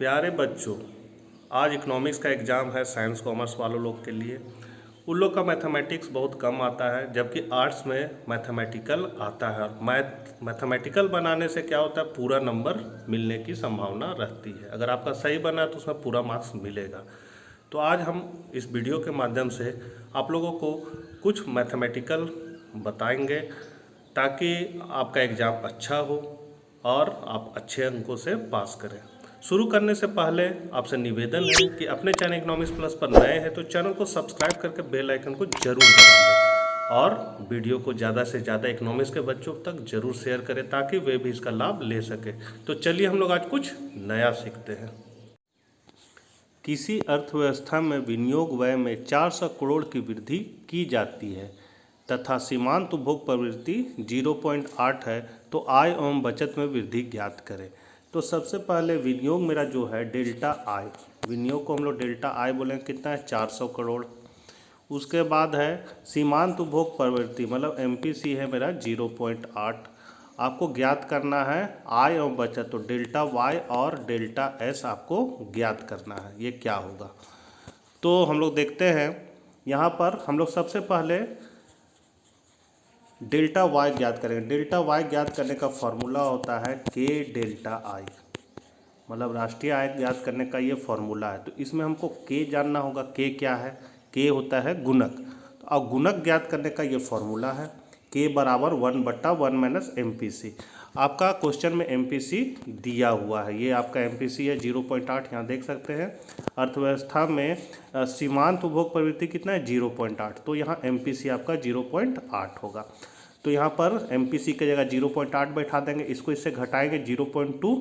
प्यारे बच्चों, आज इकोनॉमिक्स का एग्ज़ाम है साइंस कॉमर्स वालों लोग के लिए। उन लोग का मैथमेटिक्स बहुत कम आता है, जबकि आर्ट्स में मैथमेटिकल आता है। और मैथमेटिकल बनाने से क्या होता है, पूरा नंबर मिलने की संभावना रहती है। अगर आपका सही बना है तो उसमें पूरा मार्क्स मिलेगा। तो आज हम इस वीडियो के माध्यम से आप लोगों को कुछ मैथमेटिकल बताएंगे ताकि आपका एग्ज़ाम अच्छा हो और आप अच्छे अंकों से पास करें। शुरू करने से पहले आपसे निवेदन है कि अपने चैनल इकोनॉमिक्स प्लस पर नए हैं तो चैनल को सब्सक्राइब करके बेल आइकन को जरूर दबा दें और वीडियो को ज़्यादा से ज़्यादा इकोनॉमिक्स के बच्चों तक जरूर शेयर करें ताकि वे भी इसका लाभ ले सके। तो चलिए हम लोग आज कुछ नया सीखते हैं। किसी अर्थव्यवस्था में विनियोग व्यय में 400 करोड़ की वृद्धि की जाती है तथा सीमांत उपभोग प्रवृत्ति 0.8 है, तो आय एवं बचत में वृद्धि ज्ञात करें। तो सबसे पहले विनियोग मेरा जो है डेल्टा आय, विनियोग को हम लोग डेल्टा आय बोलेंगे, कितना है 400 करोड़। उसके बाद है सीमांत उपभोग प्रवृत्ति, मतलब एमपीसी है मेरा 0.8। आपको ज्ञात करना है आय एवं बचत, तो डेल्टा वाई और डेल्टा एस आपको ज्ञात करना है, ये क्या होगा। तो हम लोग देखते हैं यहाँ पर हम लोग सबसे पहले डेल्टा वाई ज्ञात करेंगे। डेल्टा वाई ज्ञात करने का फॉर्मूला होता है के डेल्टा आई, मतलब राष्ट्रीय आय ज्ञात करने का ये फॉर्मूला है। तो इसमें हमको के जानना होगा। के क्या है, के होता है गुणक। तो अब गुणक ज्ञात करने का ये फॉर्मूला है के बराबर 1/1 माइनस एमपीसी। आपका क्वेश्चन में एमपीसी दिया हुआ है, ये आपका एमपीसी है 0.8, यहाँ देख सकते हैं। अर्थव्यवस्था में सीमांत उपभोग प्रवृत्ति कितना है 0.8, तो यहाँ एमपीसी आपका 0.8 होगा। तो यहाँ पर एमपीसी की जगह 0.8 बैठा देंगे, इसको इससे घटाएंगे 0.2,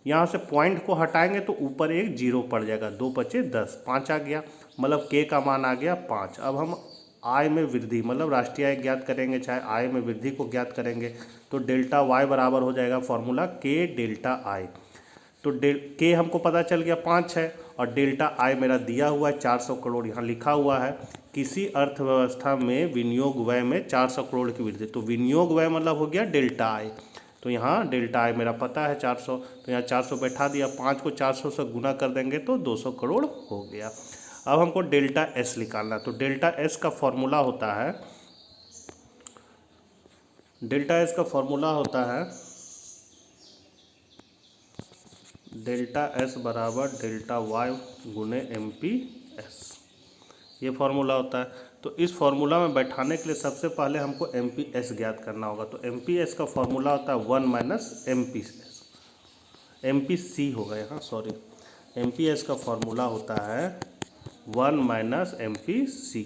यहाँ से पॉइंट को हटाएंगे तो ऊपर एक जीरो पड़ जाएगा, 2 बचे 10, 5 आ गया, मतलब के का मान आ गया 5। अब हम आय में वृद्धि मतलब राष्ट्रीय आय ज्ञात करेंगे, चाहे आय में वृद्धि को ज्ञात करेंगे, तो डेल्टा वाई बराबर हो जाएगा फॉर्मूला के डेल्टा आई। तो के हमको पता चल गया 5 है और डेल्टा आई मेरा दिया हुआ है 400 करोड़। यहाँ लिखा हुआ है किसी अर्थव्यवस्था में विनियोग व्यय में 400 करोड़ की वृद्धि, तो विनियोग व्यय मतलब हो गया डेल्टा आई। तो यहाँ डेल्टा आई मेरा पता है 400, तो यहाँ 400 बैठा दिया, 5 को 400 से गुना कर देंगे तो 200 करोड़ हो गया। अब हमको डेल्टा एस निकालना, तो डेल्टा एस का फॉर्मूला होता है, डेल्टा एस का फॉर्मूला होता है डेल्टा एस बराबर डेल्टा वाई गुने एम पी एस, ये फॉर्मूला होता है। तो इस फॉर्मूला में बैठाने के लिए सबसे पहले हमको एम पी एस ज्ञात करना होगा। तो एम पी एस का फॉर्मूला होता है 1 minus M P S, M P C होगा यहाँ, सॉरी, एम पी एस का फॉर्मूला होता है 1 माइनस एम पी सी।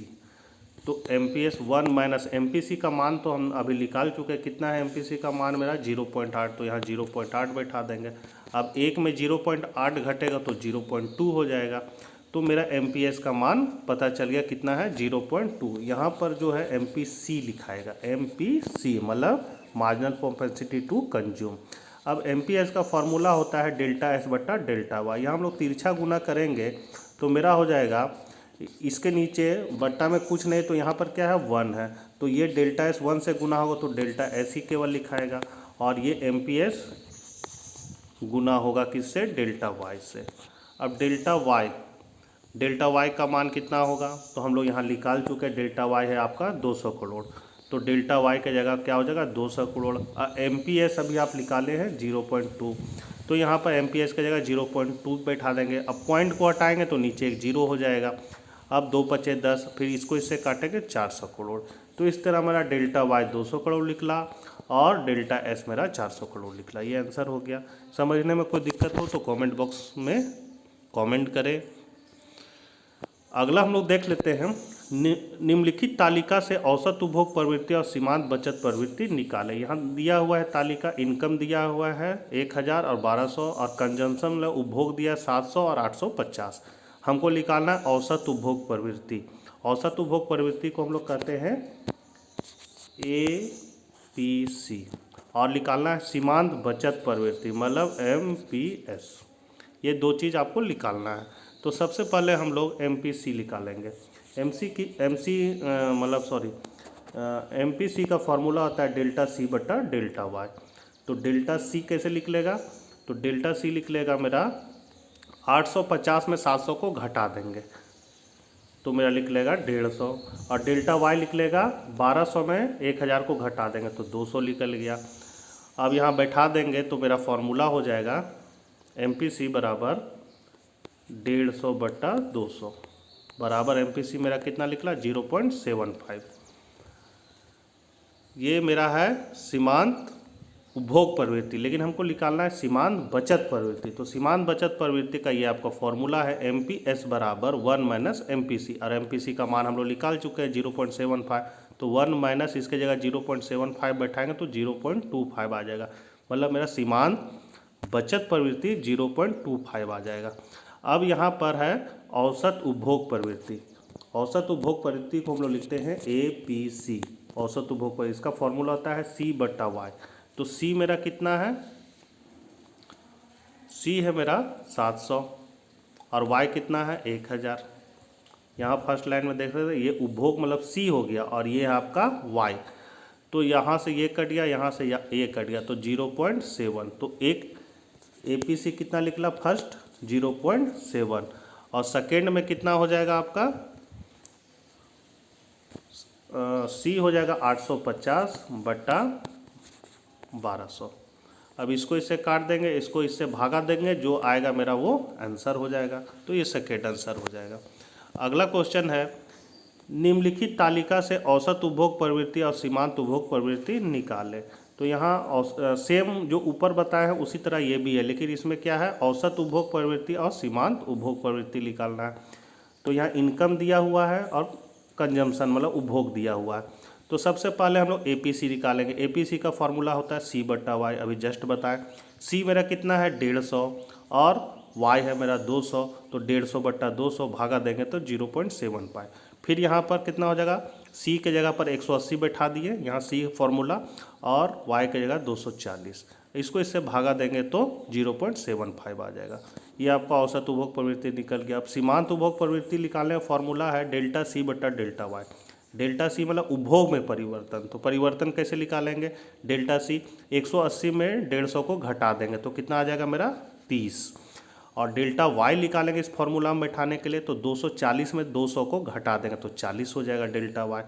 तो M P S 1 minus M P C का मान तो हम अभी निकाल चुके हैं, कितना है एम पी सी का मान मेरा 0.8, तो यहाँ 0.8 बैठा देंगे। अब एक में 0.8 घटेगा तो 0.2 हो जाएगा, तो मेरा एम पी एस का मान पता चल गया कितना है 0.2। यहाँ पर जो है एम पी सी लिखाएगा, एम पी सी मतलब मार्जिनल प्रोपेंसिटी टू कंज्यूम। अब एम पी एस का फॉर्मूला होता है डेल्टा एस बटा डेल्टा वाई, यहाँ हम लोग तिरछा गुना करेंगे तो मेरा हो जाएगा, इसके नीचे बट्टा में कुछ नहीं, तो यहाँ पर क्या है 1 है, तो ये डेल्टा एस 1 से गुना होगा तो डेल्टा एस ही केवल लिखाएगा, और ये एम पी एस गुना होगा किससे, डेल्टा वाई से। अब डेल्टा वाई का मान कितना होगा, तो हम लोग यहाँ निकाल चुके हैं, डेल्टा वाई है आपका 200 करोड़, तो डेल्टा वाई की जगह क्या हो जाएगा 200 करोड़। एम पी एस अभी आप निकाले हैं 0.2, तो यहाँ पर एम पी एस की जगह 0.2 बैठा देंगे। अब पॉइंट को हटाएंगे तो नीचे एक जीरो हो जाएगा, अब 2 बचे 10, फिर इसको इससे काटेंगे 400 करोड़। तो इस तरह मेरा डेल्टा वाई 200 करोड़ निकला और डेल्टा एस मेरा 400 करोड़ निकला, ये आंसर हो गया। समझने में कोई दिक्कत हो तो कमेंट बॉक्स में कमेंट करें। अगला हम लोग देख लेते हैं, निम्नलिखित तालिका से औसत उपभोग प्रवृत्ति और सीमांत बचत प्रवृत्ति निकालें। यहाँ दिया हुआ है तालिका, इनकम दिया हुआ है 1000 और 1200, और कंजम्पशन उपभोग दिया 700 और 850। हमको निकालना है औसत उपभोग प्रवृत्ति। औसत उपभोग प्रवृत्ति को हम लोग कहते हैं ए पी सी, और निकालना है सीमांत बचत प्रवृत्ति मतलब एम पी एस। ये दो चीज़ आपको निकालना है। तो सबसे पहले हम लोग एम पी सी निकालेंगे। एम पी सी का फॉर्मूला होता है डेल्टा सी बटा डेल्टा वाई। तो डेल्टा सी कैसे निकलेगा, तो डेल्टा सी निकलेगा मेरा 850 में 700 को घटा देंगे तो मेरा लिख लेगा 150, और डेल्टा वाई लिख लेगा 1200 में 1000 को घटा देंगे तो 200 निकल गया। अब यहाँ बैठा देंगे तो मेरा फॉर्मूला हो जाएगा MPC बराबर 150/200 बराबर MPC मेरा कितना निकला 0.75। ये मेरा है सीमांत उपभोग प्रवृत्ति, लेकिन हमको निकालना है सीमांत बचत प्रवृत्ति। तो सीमांत बचत प्रवृत्ति का ये आपका फॉर्मूला है MPS बराबर 1 - MPC, और MPC का मान हम लोग निकाल चुके हैं 0.75। तो 1 माइनस इसके जगह 0.75 बैठाएंगे तो 0.25 आ जाएगा, मतलब मेरा सीमांत बचत प्रवृत्ति 0.25 आ जाएगा। अब यहाँ पर है औसत उपभोग प्रवृत्ति। औसत उपभोग प्रवृत्ति को हम लोग लिखते हैं APC, औसत उपभोग प्रवृत्ति। इसका फॉर्मूला होता है C/Y। तो C मेरा कितना है, C है मेरा 700 और Y कितना है 1000। यहाँ फर्स्ट लाइन में देख रहे थे ये उपभोग मतलब C हो गया और ये है आपका Y। तो यहाँ से ये कट गया, यहाँ से ये कट गया तो 0.7। तो एक APC कितना निकला फर्स्ट 0.7, और सेकेंड में कितना हो जाएगा आपका C हो जाएगा 850/1200। अब इसको इससे काट देंगे, इसको इससे भागा देंगे, जो आएगा मेरा वो आंसर हो जाएगा। तो ये सेकेंड आंसर हो जाएगा। अगला क्वेश्चन है निम्नलिखित तालिका से औसत उपभोग प्रवृत्ति और सीमांत उपभोग प्रवृत्ति निकालें। तो यहाँ सेम जो ऊपर बताया है उसी तरह ये भी है, लेकिन इसमें क्या है औसत उपभोग प्रवृत्ति और सीमांत उपभोग प्रवृत्ति निकालना है। तो यहाँ इनकम दिया हुआ है और कंजम्पशन मतलब उपभोग दिया हुआ है। तो सबसे पहले हम लोग APC निकालेंगे। APC का फॉर्मूला होता है C/Y, अभी जस्ट बताएं। C मेरा कितना है 150 और Y है मेरा 200, तो 150/200 भागा देंगे तो 0.75। फिर यहाँ पर कितना हो जाएगा, C के जगह पर 180 बैठा दिए, यहाँ C फॉर्मूला, और Y के जगह 240, इसको इससे भागा देंगे तो 0.75 आ जाएगा। ये आपका औसत उपभोग प्रवृत्ति निकल गया। अब सीमांत उपभोग प्रवृत्ति निकालने का फॉर्मूला है ΔC/ΔY। डेल्टा C मतलब उपभोग में परिवर्तन। तो परिवर्तन कैसे निकालेंगे, ΔC 180 में 150 को घटा देंगे तो कितना आ जाएगा मेरा 30, और ΔY निकालेंगे इस फॉर्मूला में बैठाने के लिए तो 240 में 200 को घटा देंगे तो 40 हो जाएगा ΔY।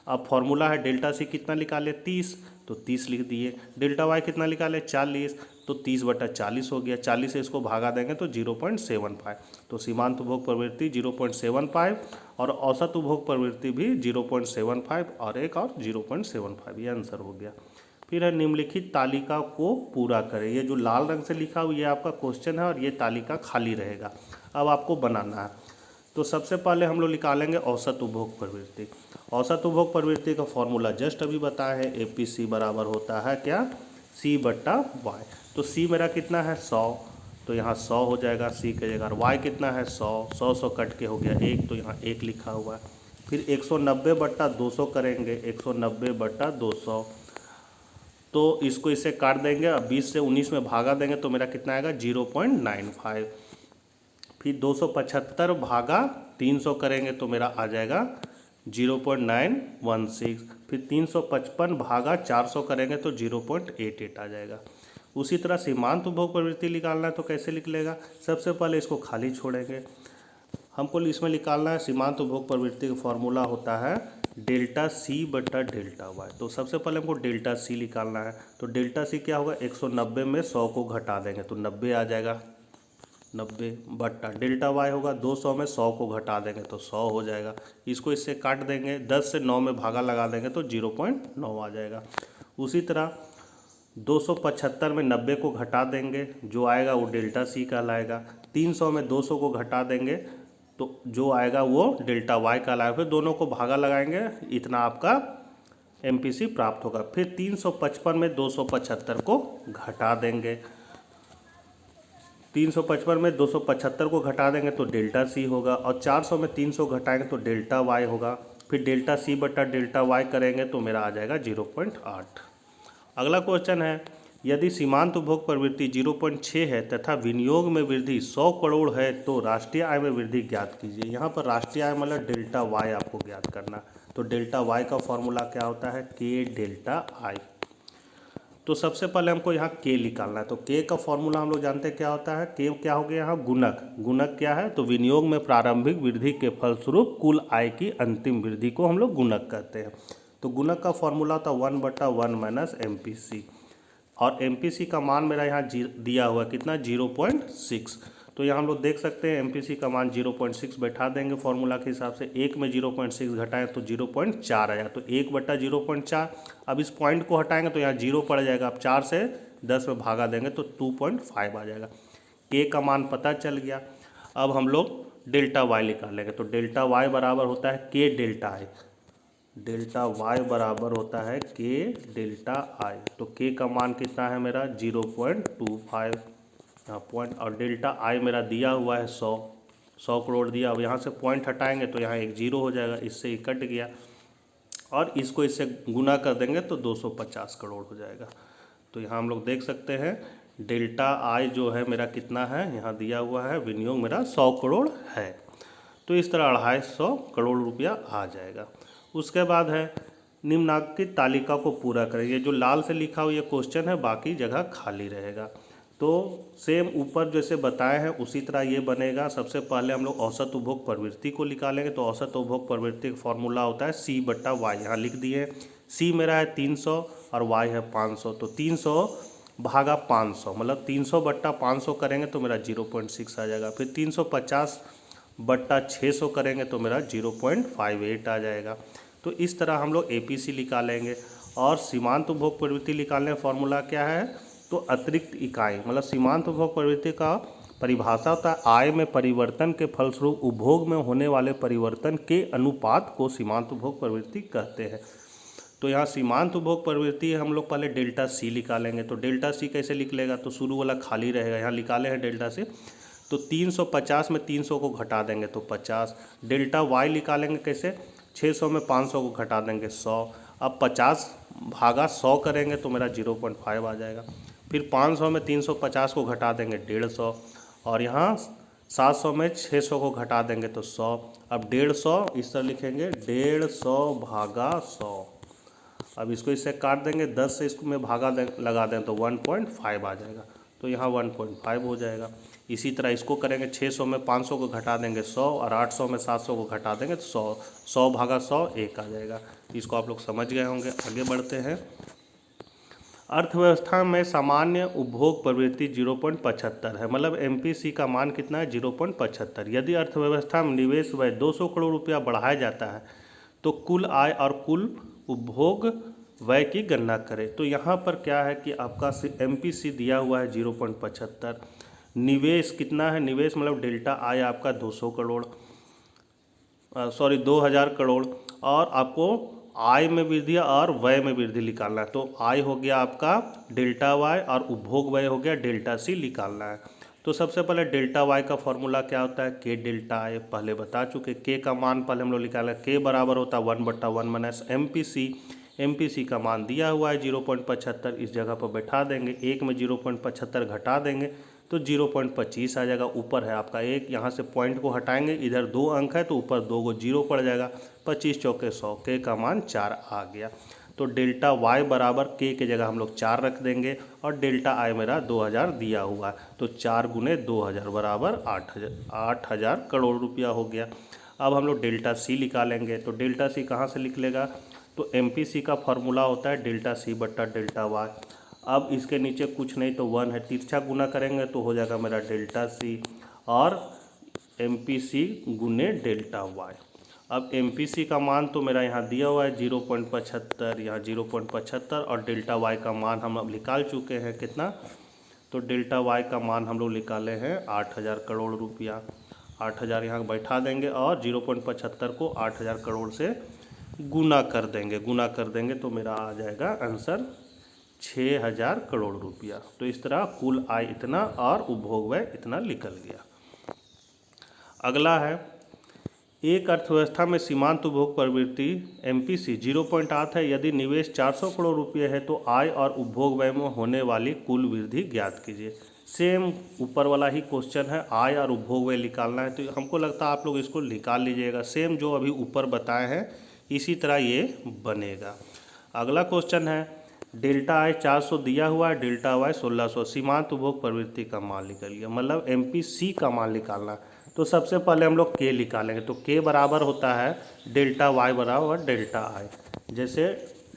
अब फॉर्मूला है ΔC कितना निकाले 30, तो 30 लिख दिए। ΔY कितना निकाले 40, तो 30/40 हो गया। 40 से इसको भागा देंगे तो 0.75। तो सीमांत उपभोग प्रवृत्ति 0.75 और औसत उपभोग प्रवृत्ति भी 0.75 और एक और 0.75, ये आंसर हो गया। फिर है निम्नलिखित तालिका को पूरा करें। ये जो लाल रंग से लिखा हुआ ये आपका क्वेश्चन है और ये तालिका खाली रहेगा, अब आपको बनाना है। तो सबसे पहले हम लोग निकालेंगे औसत उपभोग प्रवृत्ति। औसत उपभोग प्रवृत्ति का फॉर्मूला जस्ट अभी बताया है, APC बराबर होता है क्या C/Y। तो C मेरा कितना है 100, तो यहाँ 100 हो जाएगा C के जगह। Y कितना है 100 कट के हो गया 1, तो यहाँ 1 लिखा हुआ है। फिर 190/200 करेंगे, 190/200, तो इसको इससे काट देंगे, अब 20 से 19 में भागा देंगे तो मेरा कितना आएगा 0.95। फिर 275 भागा 300 करेंगे तो मेरा आ जाएगा 0.916। फिर 355 भागा 400 करेंगे तो 0.88 आ जाएगा। उसी तरह सीमांत उपभोग प्रवृत्ति निकालना है तो कैसे लिख लेगा, सबसे पहले इसको खाली छोड़ेंगे। हमको इसमें निकालना है सीमांत उपभोग प्रवृत्ति का फॉर्मूला होता है ΔC/ΔY। तो सबसे पहले हमको ΔC निकालना है। तो ΔC क्या होगा, 190 में 100 को घटा देंगे तो 90 आ जाएगा, 90 बट्टा ΔY होगा 200 में 100 को घटा देंगे तो 100 हो जाएगा। इसको इससे काट देंगे, 10 से 9 में भागा लगा देंगे तो 0.9 आ जाएगा। उसी तरह 275 में 90 को घटा देंगे, जो आएगा वो ΔC कहलाएगा। 300 में 200 को घटा देंगे तो जो आएगा वो ΔY कहलाएगा। फिर दोनों को भागा लगाएंगे, इतना आपका MPC प्राप्त होगा। फिर 355 में 275 को घटा देंगे, 355 में 275 को घटा देंगे तो ΔC होगा, और 400 में 300 घटाएंगे तो ΔY होगा। फिर ΔC/ΔY करेंगे तो मेरा आ जाएगा 0.8। अगला क्वेश्चन है यदि सीमांत उपभोग प्रवृत्ति 0.6 है तथा विनियोग में वृद्धि 100 करोड़ है तो राष्ट्रीय आय में वृद्धि ज्ञात कीजिए। यहाँ पर राष्ट्रीय आय मतलब ΔY आपको ज्ञात करना। तो ΔY का फॉर्मूला क्या होता है, K ΔI। तो तो सबसे पहले हमको यहाँ के निकालना है। तो के का फॉर्मूला हम लोग जानते हैं क्या होता है। के क्या हो गया यहाँ, गुणक। गुणक क्या है, तो विनियोग में प्रारंभिक वृद्धि के फलस्वरूप कुल आय की अंतिम वृद्धि को हम लोग गुणक कहते हैं। तो गुणक का फॉर्मूला होता है 1/1 माइनस MPC, और MPC का मान मेरा यहाँ दिया हुआ है कितना, 0.6। तो यहाँ हम लोग देख सकते हैं MPC का मान 0.6 बैठा देंगे फॉर्मूला के हिसाब से। एक में 0.6 घटाएं तो 0.4 आया, तो 1/0.4। अब इस पॉइंट को हटाएंगे तो यहाँ 0 पड़ जाएगा। अब 4 से 10 में भागा देंगे तो 2.5 आ जाएगा। के का मान पता चल गया। अब हम लोग डेल्टा वाई निकालेंगे। तो डेल्टा वाई बराबर होता है के डेल्टा आई। डेल्टा वाई बराबर होता है के डेल्टा आई। तो के का मान कितना है मेरा, 0.25 पॉइंट, और डेल्टा आई मेरा दिया हुआ है 100 करोड़ दिया। अब यहाँ से पॉइंट हटाएंगे तो यहाँ एक 0 हो जाएगा, इससे ही कट गया, और इसको इससे गुना कर देंगे तो 250 करोड़ हो जाएगा। तो यहाँ हम लोग देख सकते हैं डेल्टा आई जो है मेरा कितना है, यहाँ दिया हुआ है विनियोग मेरा 100 करोड़ है। तो इस तरह 250 करोड़ रुपया आ जाएगा। उसके बाद है निम्नांकित तालिका को पूरा करें। ये जो लाल से लिखा हुआ ये क्वेश्चन है, बाकी जगह खाली रहेगा। तो सेम ऊपर जैसे बताए हैं उसी तरह ये बनेगा। सबसे पहले हम लोग औसत उपभोग प्रवृत्ति को निकालेंगे। तो औसत उपभोग प्रवृत्ति का फॉर्मूला होता है C/Y। यहाँ लिख दिए, C मेरा है 300 और Y है 500। तो 300 भागा 500 मतलब 300/500 करेंगे तो मेरा 0.6 आ जाएगा। फिर 350/600 करेंगे तो मेरा 0.58 आ जाएगा। तो इस तरह हम लोग APC निकालेंगे। और सीमांत उपभोग प्रवृत्ति निकालने का फॉर्मूला क्या है, तो अतिरिक्त इकाई, मतलब सीमांत उपभोग प्रवृत्ति का परिभाषा होता है आय में परिवर्तन के फलस्वरूप उपभोग में होने वाले परिवर्तन के अनुपात को सीमांत उपभोग प्रवृत्ति कहते हैं। तो यहाँ सीमांत उपभोग प्रवृत्ति हम लोग पहले डेल्टा C निकालेंगे। तो डेल्टा C कैसे लिख लेगा, तो शुरू वाला खाली रहेगा, यहाँ निकाले हैं डेल्टा C। तो 350 में 300 को घटा देंगे तो 50। डेल्टा Y निकालेंगे कैसे, 600 में 500 को घटा देंगे 100। अब 50 भागा 100 करेंगे तो मेरा 0.5 आ जाएगा। फिर 500 में 350 को घटा देंगे 150, और यहाँ 700 में 600 को घटा देंगे तो 100। अब 150 इस तरह लिखेंगे, 150 भागा 100। अब इसको इससे काट देंगे, 10 से इसको में भागा लगा दें तो 1.5 आ जाएगा। तो यहाँ 1.5 हो जाएगा। इसी तरह इसको करेंगे, 600 में 500 को घटा देंगे 100, और 800 में 700 को घटा देंगे तो 100। 100 भागा 100 1 आ जाएगा। इसको आप लोग समझ गए होंगे। आगे बढ़ते हैं। अर्थव्यवस्था में सामान्य उपभोग प्रवृत्ति 0.75 है, मतलब MPC का मान कितना है, 0.75। यदि अर्थव्यवस्था में निवेश व्यय 200 करोड़ रुपया बढ़ाया जाता है तो कुल आय और कुल उपभोग व्यय की गणना करें। तो यहाँ पर क्या है कि आपका MPC दिया हुआ है 0.75। निवेश कितना है, निवेश मतलब डेल्टा आय आपका 200 करोड़ 2000 करोड़, और आपको आय में वृद्धि और व्यय में वृद्धि निकालना है। तो आय हो गया आपका डेल्टा वाई और उपभोग व्यय हो गया डेल्टा C निकालना है। तो सबसे पहले डेल्टा वाई का फॉर्मूला क्या होता है, के डेल्टा आई, पहले बता चुके। के का मान पहले हम लोग निकाला, के बराबर होता है 1/1 माइनस MPC। MPC का मान दिया हुआ है 0.75, इस जगह पर बैठा देंगे। एक में 0.75 घटा देंगे तो 0.25 आ जाएगा। ऊपर है आपका 1, यहाँ से पॉइंट को हटाएंगे, इधर 2 अंक है तो ऊपर 2 को 0 पड़ जाएगा। 25 चौके 100, के का मान 4 आ गया। तो डेल्टा वाई बराबर के जगह हम लोग 4 रख देंगे, और डेल्टा आई मेरा 2000 दिया हुआ है। तो 4 गुने 2000 बराबर 8000 करोड़ रुपया हो गया। अब हम लोग डेल्टा C निकालेंगे। तो डेल्टा C कहाँ से लिख लेगा, तो MPC का फॉर्मूला होता है डेल्टा C/डेल्टा वाई। अब इसके नीचे कुछ नहीं तो 1 है, तिरछा गुना करेंगे तो हो जाएगा मेरा डेल्टा C और MPC गुने डेल्टा वाई। अब MPC का मान तो मेरा यहाँ दिया हुआ है 0.75, यहाँ 0.75, और डेल्टा वाई का मान हम अब निकाल चुके हैं कितना, तो डेल्टा वाई का मान हम लोग निकाले हैं 8000 करोड़ रुपया। 8000 यहाँ बैठा देंगे और 0.75 को 8000 करोड़ से गुना कर देंगे तो मेरा आ जाएगा आंसर 6000 करोड़ रुपया। तो इस तरह कुल आय इतना और उपभोग व्यय इतना निकल गया। अगला है, एक अर्थव्यवस्था में सीमांत उपभोग प्रवृत्ति MPC 0.8 है। यदि निवेश 400 करोड़ रुपये है तो आय और उपभोग व्यय में होने वाली कुल वृद्धि ज्ञात कीजिए। सेम ऊपर वाला ही क्वेश्चन है, आय और उपभोग व्यय निकालना है। तो हमको लगता है आप लोग इसको निकाल लीजिएगा, सेम जो अभी ऊपर बताए हैं इसी तरह ये बनेगा। अगला क्वेश्चन है, डेल्टा आई 400 दिया हुआ है, डेल्टा वाई 1600, सीमांत उपभोग प्रवृत्ति का मान निकल गया, मतलब MPC का मान निकालना। तो सबसे पहले हम लोग K निकालेंगे। तो K बराबर होता है डेल्टा वाई बराबर डेल्टा आई। जैसे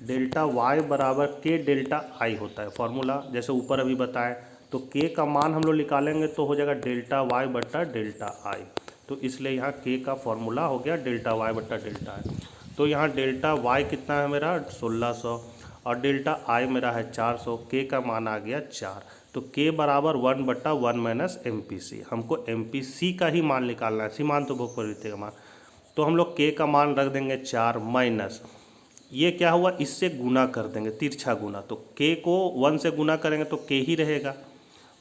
डेल्टा वाई बराबर K डेल्टा आई होता है फॉर्मूला, जैसे ऊपर अभी बताएं। तो K का मान हम लोग निकालेंगे तो हो जाएगा डेल्टा वाई बट्टा डेल्टा आई। तो इसलिए यहाँ K का फॉर्मूला हो गया डेल्टा वाई बट्टा डेल्टा आई। तो यहाँ डेल्टा वाई कितना है मेरा 1600 और डेल्टा आई मेरा है 400। K का मान आ गया 4। तो K बराबर 1/1 माइनस MPC। हमको MPC का ही मान निकालना है, सीमांत उपभोग प्रवृत्ति का मान। तो हम लोग K का मान रख देंगे 4 माइनस, ये क्या हुआ, इससे गुना कर देंगे, तिरछा गुना। तो K को 1 से गुना करेंगे तो K ही रहेगा,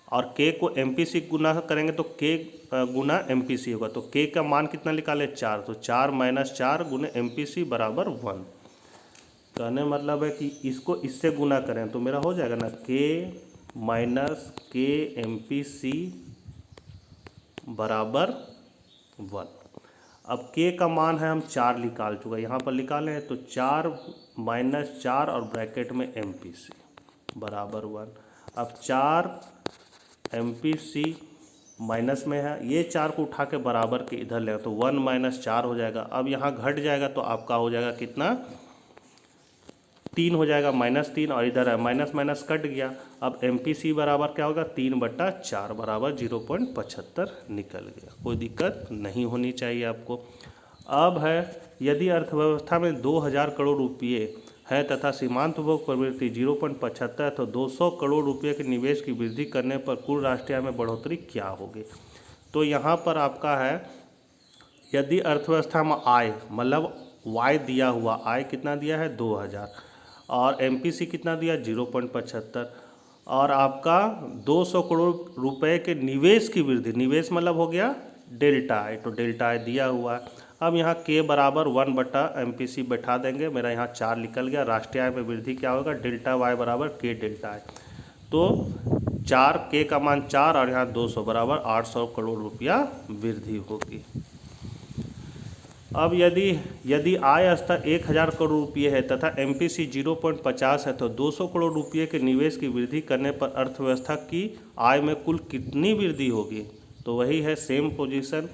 और K को MPC गुना करेंगे तो K गुना MPC होगा। तो K का मान कितना निकाले 4। तो 4 माइनस 4 गुने MPC बराबर 1। कहने मतलब है कि इसको इससे गुना करें तो मेरा हो जाएगा ना K माइनस K MPC बराबर 1। अब K का मान है हम 4 निकाल चुका, यहाँ पर निकाले हैं। तो 4 माइनस 4 और ब्रैकेट में MPC बराबर 1। अब 4 MPC माइनस में है, ये 4 को उठा के बराबर के इधर ले, तो 1 माइनस 4 हो जाएगा। अब यहाँ घट जाएगा तो आपका हो जाएगा कितना, 3 हो जाएगा, -3, और इधर है माइनस माइनस कट गया। अब MPC बराबर क्या होगा 3/4 बराबर 0.75 निकल गया। कोई दिक्कत नहीं होनी चाहिए आपको। अब है यदि अर्थव्यवस्था में 2000 करोड़ रुपये है तथा सीमांत उपभोग प्रवृत्ति 0.75 है तो 200 करोड़ रुपये के निवेश की वृद्धि करने पर कुल राष्ट्रीय आय में बढ़ोतरी क्या होगी। तो यहाँ पर आपका है यदि अर्थव्यवस्था में आय मतलब वाई दिया हुआ, आय कितना दिया है 2000, और MPC कितना दिया 0.75, और आपका 200 करोड़ रुपए के निवेश की वृद्धि, निवेश मतलब हो गया डेल्टा आई, तो डेल्टा आई दिया हुआ है। अब यहाँ K बराबर 1/MPC बैठा देंगे, मेरा यहाँ 4 निकल गया। राष्ट्रीय आय में वृद्धि क्या होगा, डेल्टा वाई बराबर K डेल्टा आई। तो 4 K का मान 4 और यहाँ 200 बराबर 800 करोड़ रुपया वृद्धि होगी। अब यदि आय स्तर 1000 करोड़ रुपये है तथा MPC 0.50 है तो 200 करोड़ रुपये के निवेश की वृद्धि करने पर अर्थव्यवस्था की आय में कुल कितनी वृद्धि होगी। तो वही है सेम पोजीशन।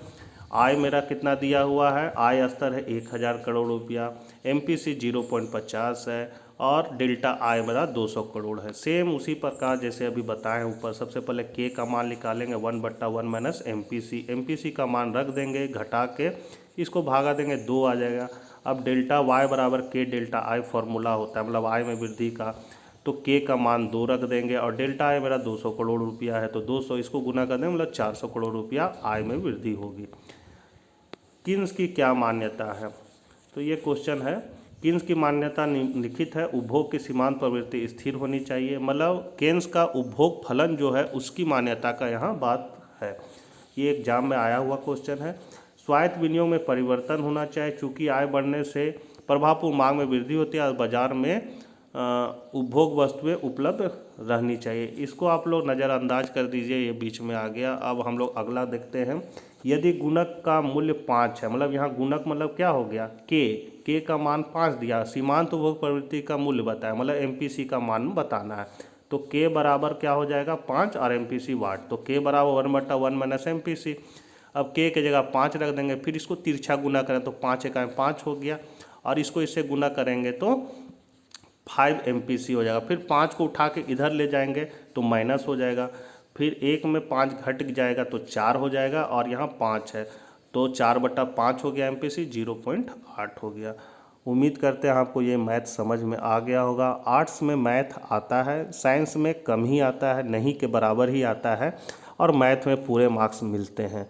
आय मेरा कितना दिया हुआ है, आय स्तर है 1000 करोड़ रुपया, MPC 0.50 है और डेल्टा आय मेरा 200 करोड़ है। सेम उसी प्रकार जैसे अभी बताएं ऊपर। सबसे पहले K का मान निकालेंगे 1/1 माइनस MPC का मान रख देंगे, घटा के इसको भागा देंगे, 2 आ जाएगा। अब डेल्टा वाई बराबर K डेल्टा आई फॉर्मूला होता है, मतलब आय में वृद्धि का। तो K का मान 2 रख देंगे और डेल्टा आय मेरा 200 करोड़ रुपया है, तो 200 इसको गुना कर देंगे, मतलब 400 करोड़ रुपया आय में वृद्धि होगी। किन्स की क्या मान्यता है, तो ये क्वेश्चन है। किन्स की मान्यता लिखित है, उपभोग की सीमांत प्रवृत्ति स्थिर होनी चाहिए, मतलब केन्स का उपभोग फलन जो है उसकी मान्यता का यहाँ बात है। ये एग्जाम में आया हुआ क्वेश्चन है। स्वायत्त विनियोग में परिवर्तन होना चाहिए, चूँकि आय बढ़ने से प्रभावपूर्ण मांग में वृद्धि होती है और बाजार में उपभोग वस्तुएं उपलब्ध रहनी चाहिए। इसको आप लोग नज़रअंदाज कर दीजिए, ये बीच में आ गया। अब हम लोग अगला देखते हैं। यदि गुणक का मूल्य 5 है, मतलब यहाँ गुणक मतलब क्या हो गया K का मान 5 दिया, सीमांत उपभोग प्रवृत्ति का मूल्य बताया, मतलब MPC का मान बताना है। तो K बराबर क्या हो जाएगा 5 और MPC वाट, तो K बराबर 1/1 माइनस MPC। अब K की जगह 5 रख देंगे, फिर इसको तिरछा गुना करें तो 5 × 5 हो गया, और इसको इससे गुना करेंगे तो 5 MPC हो जाएगा। फिर 5 को उठा के इधर ले जाएंगे तो माइनस हो जाएगा, फिर 1 में 5 घट जाएगा तो 4 हो जाएगा, और यहाँ 5 है तो 4/5 हो गया, MPC 0.8 हो गया। उम्मीद करते हैं आपको ये मैथ समझ में आ गया होगा। आर्ट्स में मैथ आता है, साइंस में कम ही आता है, नहीं के बराबर ही आता है, और मैथ में पूरे मार्क्स मिलते हैं।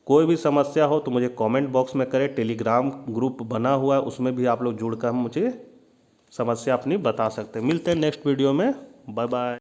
कोई भी समस्या हो तो मुझे कमेंट बॉक्स में करें। टेलीग्राम ग्रुप बना हुआ है, उसमें भी आप लोग जुड़कर मुझे समस्या अपनी बता सकते हैं। मिलते हैं नेक्स्ट वीडियो में, बाय बाय।